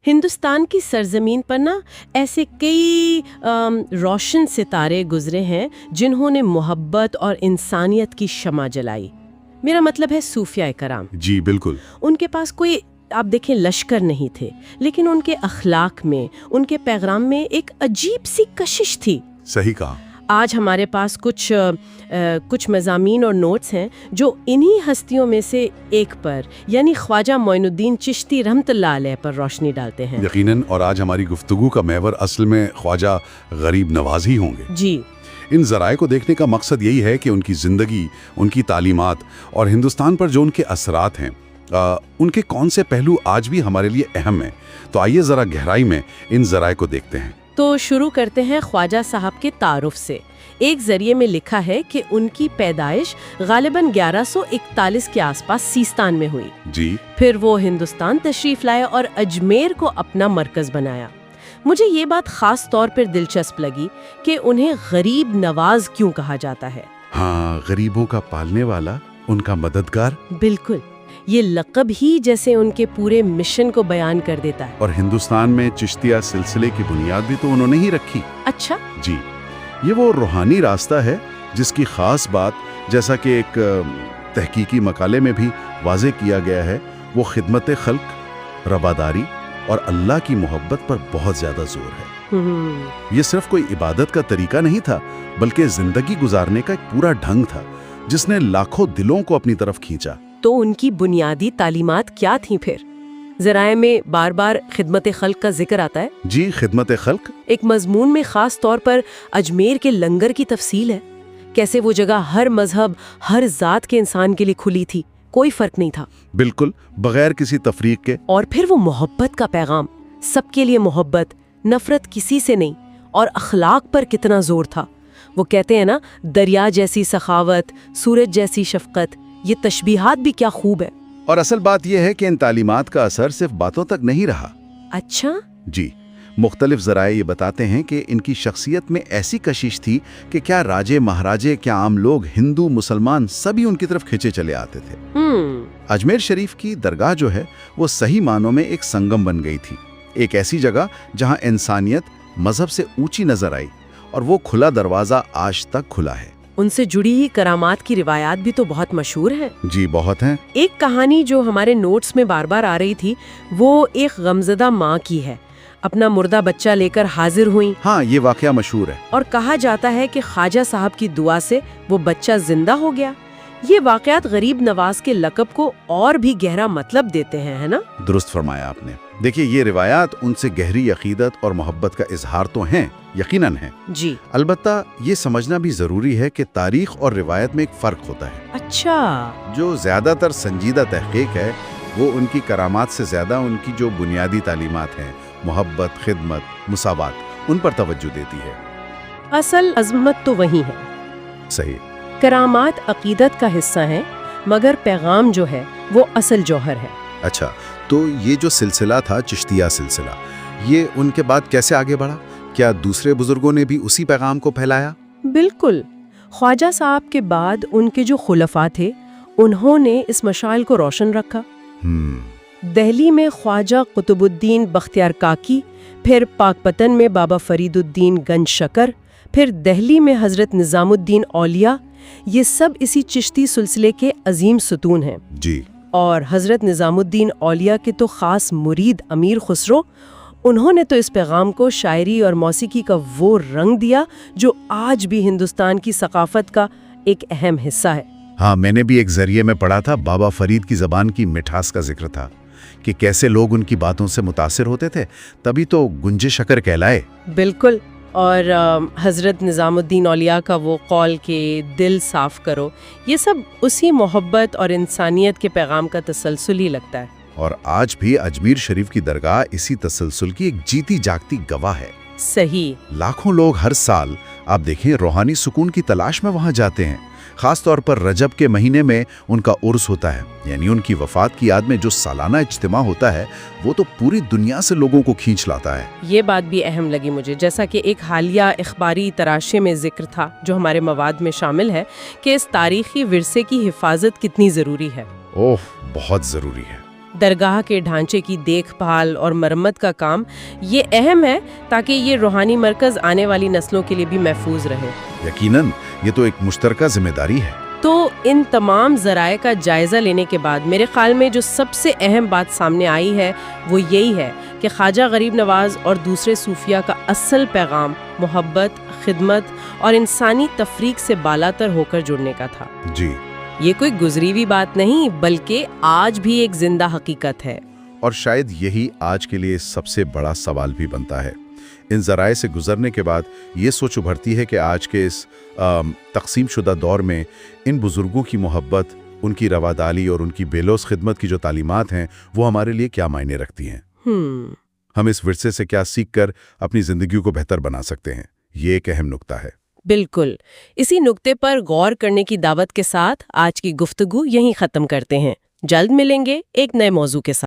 ہندوستان کی سرزمین پر نا ایسے کئی روشن ستارے گزرے ہیں جنہوں نے محبت اور انسانیت کی شمع جلائی. میرا مطلب ہے صوفیاء کرام. جی بالکل. ان کے پاس کوئی آپ دیکھیں لشکر نہیں تھے، لیکن ان کے اخلاق میں، ان کے پیغام میں ایک عجیب سی کشش تھی. صحیح کہا. آج ہمارے پاس کچھ مضامین اور نوٹس ہیں جو انہی ہستیوں میں سے ایک پر یعنی خواجہ معین الدین چشتی رحمۃ اللہ علیہ پر روشنی ڈالتے ہیں. یقیناً، اور آج ہماری گفتگو کا محور اصل میں خواجہ غریب نواز ہی ہوں گے. جی. ان ذرائع کو دیکھنے کا مقصد یہی ہے کہ ان کی زندگی، ان کی تعلیمات اور ہندوستان پر جو ان کے اثرات ہیں، ان کے کون سے پہلو آج بھی ہمارے لیے اہم ہیں. تو آئیے ذرا گہرائی میں ان ذرائع کو دیکھتے ہیں. تو شروع کرتے ہیں خواجہ صاحب کے تعارف سے. ایک ذریعے میں لکھا ہے کہ ان کی پیدائش غالباً 1141 کے آس پاس سیستان میں ہوئی. جی. پھر وہ ہندوستان تشریف لائے اور اجمیر کو اپنا مرکز بنایا. مجھے یہ بات خاص طور پر دلچسپ لگی کہ انہیں غریب نواز کیوں کہا جاتا ہے. ہاں، غریبوں کا پالنے والا، ان کا مددگار. بالکل، یہ لقب ہی جیسے ان کے پورے مشن کو بیان کر دیتا ہے. اور ہندوستان میں چشتیہ سلسلے کی بنیاد بھی تو انہوں نے ہی رکھی. اچھا. جی، یہ وہ روحانی راستہ ہے جس کی خاص بات، جیسا کہ ایک تحقیقی مقالے میں بھی واضح کیا گیا ہے، وہ خدمت خلق، رواداری اور اللہ کی محبت پر بہت زیادہ زور ہے. یہ صرف کوئی عبادت کا طریقہ نہیں تھا، بلکہ زندگی گزارنے کا ایک پورا ڈھنگ تھا جس نے لاکھوں دلوں کو اپنی طرف کھینچا. تو ان کی بنیادی تعلیمات کیا تھیں پھر؟ ذرائع میں بار بار خدمت خلق کا ذکر آتا ہے. جی، خدمت خلق ایک مضمون میں خاص طور پر اجمیر کے لنگر کی تفصیل ہے. کیسے وہ جگہ ہر مذہب، ہر ذات کے انسان کے لیے کھلی تھی، کوئی فرق نہیں تھا. بالکل، بغیر کسی تفریق کے. اور پھر وہ محبت کا پیغام، سب کے لیے محبت، نفرت کسی سے نہیں. اور اخلاق پر کتنا زور تھا. وہ کہتے ہیں نا، دریا جیسی سخاوت، سورج جیسی شفقت. یہ تشبیہات بھی کیا خوب ہے. اور اصل بات یہ ہے کہ ان تعلیمات کا اثر صرف باتوں تک نہیں رہا. اچھا. جی، مختلف ذرائع یہ بتاتے ہیں کہ ان کی شخصیت میں ایسی کشش تھی کہ کیا راجے مہاراجے، کیا عام لوگ، ہندو مسلمان، سبھی ان کی طرف کھینچے چلے آتے تھے. اجمیر شریف کی درگاہ جو ہے وہ صحیح معنوں میں ایک سنگم بن گئی تھی. ایک ایسی جگہ جہاں انسانیت مذہب سے اونچی نظر آئی، اور وہ کھلا دروازہ آج تک کھلا ہے. ان سے جڑی ہی کرامات کی روایات بھی تو بہت مشہور ہیں. جی بہت ہیں. ایک کہانی جو ہمارے نوٹس میں بار بار آ رہی تھی، وہ ایک غمزدہ ماں کی ہے. اپنا مردہ بچہ لے کر حاضر ہوئیں. ہاں، یہ واقعہ مشہور ہے. اور کہا جاتا ہے کہ خواجہ صاحب کی دعا سے وہ بچہ زندہ ہو گیا. یہ واقعات غریب نواز کے لقب کو اور بھی گہرا مطلب دیتے ہیں، ہے نا؟ درست فرمایا آپ نے. دیکھیے، یہ روایات ان سے گہری عقیدت اور محبت کا اظہار تو ہیں، یقیناً ہیں. جی. البتہ یہ سمجھنا بھی ضروری ہے کہ تاریخ اور روایت میں ایک فرق ہوتا ہے. اچھا. جو زیادہ تر سنجیدہ تحقیق ہے وہ ان کی کرامات سے زیادہ ان کی جو بنیادی تعلیمات ہیں، محبت، خدمت، مساوات، ان پر توجہ دیتی ہے. اصل عظمت تو وہی ہے. صحیح. کرامات عقیدت کا حصہ ہیں، مگر پیغام جو ہے وہ اصل جوہر ہے. اچھا، تو یہ جو سلسلہ تھا، چشتیہ سلسلہ، یہ ان کے بعد کیسے آگے بڑھا؟ کیا دوسرے بزرگوں نے بھی اسی پیغام کو پھیلایا؟ بالکل. خواجہ صاحب کے بعد ان کے جو خلفاء تھے، انہوں نے اس مشعل کو روشن رکھا. دہلی میں خواجہ قطب الدین بختیار کاکی، پھر پاک پتن میں بابا فرید الدین گنج شکر، پھر دہلی میں حضرت نظام الدین اولیاء. یہ سب اسی چشتی سلسلے کے عظیم ستون ہیں. جی. اور حضرت نظام الدین اولیاء کے تو خاص مرید امیر خسرو، انہوں نے تو اس پیغام کو شاعری اور موسیقی کا وہ رنگ دیا جو آج بھی ہندوستان کی ثقافت کا ایک اہم حصہ ہے. ہاں، میں نے بھی ایک ذریعے میں پڑھا تھا، بابا فرید کی زبان کی مٹھاس کا ذکر تھا کہ کیسے لوگ ان کی باتوں سے متاثر ہوتے تھے، تبھی تو گنج شکر کہلائے. بالکل. اور حضرت نظام الدین اولیاء کا وہ قول کہ دل صاف کرو، یہ سب اسی محبت اور انسانیت کے پیغام کا تسلسل ہی لگتا ہے. اور آج بھی اجمیر شریف کی درگاہ اسی تسلسل کی ایک جیتی جاگتی گواہ ہے. صحیح. لاکھوں لوگ ہر سال، آپ دیکھیں، روحانی سکون کی تلاش میں وہاں جاتے ہیں. خاص طور پر رجب کے مہینے میں ان کا عرس ہوتا ہے، یعنی ان کی وفات کی یاد میں جو سالانہ اجتماع ہوتا ہے، وہ تو پوری دنیا سے لوگوں کو کھینچ لاتا ہے. یہ بات بھی اہم لگی مجھے، جیسا کہ ایک حالیہ اخباری تراشے میں ذکر تھا جو ہمارے مواد میں شامل ہے، کہ اس تاریخی ورثے کی حفاظت کتنی ضروری ہے. اوہ، بہت ضروری ہے. درگاہ کے ڈھانچے کی دیکھ بھال اور مرمت کا کام یہ اہم ہے تاکہ یہ روحانی مرکز آنے والی نسلوں کے لیے بھی محفوظ رہے۔ یقیناً یہ تو ایک مشترکہ ذمہ داری ہے۔ تو ان تمام ذرائع کا جائزہ لینے کے بعد میرے خیال میں جو سب سے اہم بات سامنے آئی ہے وہ یہی ہے کہ خواجہ غریب نواز اور دوسرے صوفیاء کا اصل پیغام محبت، خدمت اور انسانی تفریق سے بالاتر ہو کر جڑنے کا تھا۔ جی، یہ کوئی گزری ہوئی بات نہیں بلکہ آج بھی ایک زندہ حقیقت ہے۔ اور شاید یہی آج کے لیے سب سے بڑا سوال بھی بنتا ہے۔ ان ذرائع سے گزرنے کے بعد یہ سوچ ابھرتی ہے کہ آج کے اس تقسیم شدہ دور میں ان بزرگوں کی محبت، ان کی رواداری اور ان کی بے لوث خدمت کی جو تعلیمات ہیں وہ ہمارے لیے کیا معنی رکھتی ہیں۔ ہم اس ورثے سے کیا سیکھ کر اپنی زندگیوں کو بہتر بنا سکتے ہیں، یہ ایک اہم نقطہ ہے۔ بالکل، اسی نقطے پر غور کرنے کی دعوت کے ساتھ آج کی گفتگو یہیں ختم کرتے ہیں۔ جلد ملیں گے ایک نئے موضوع کے ساتھ۔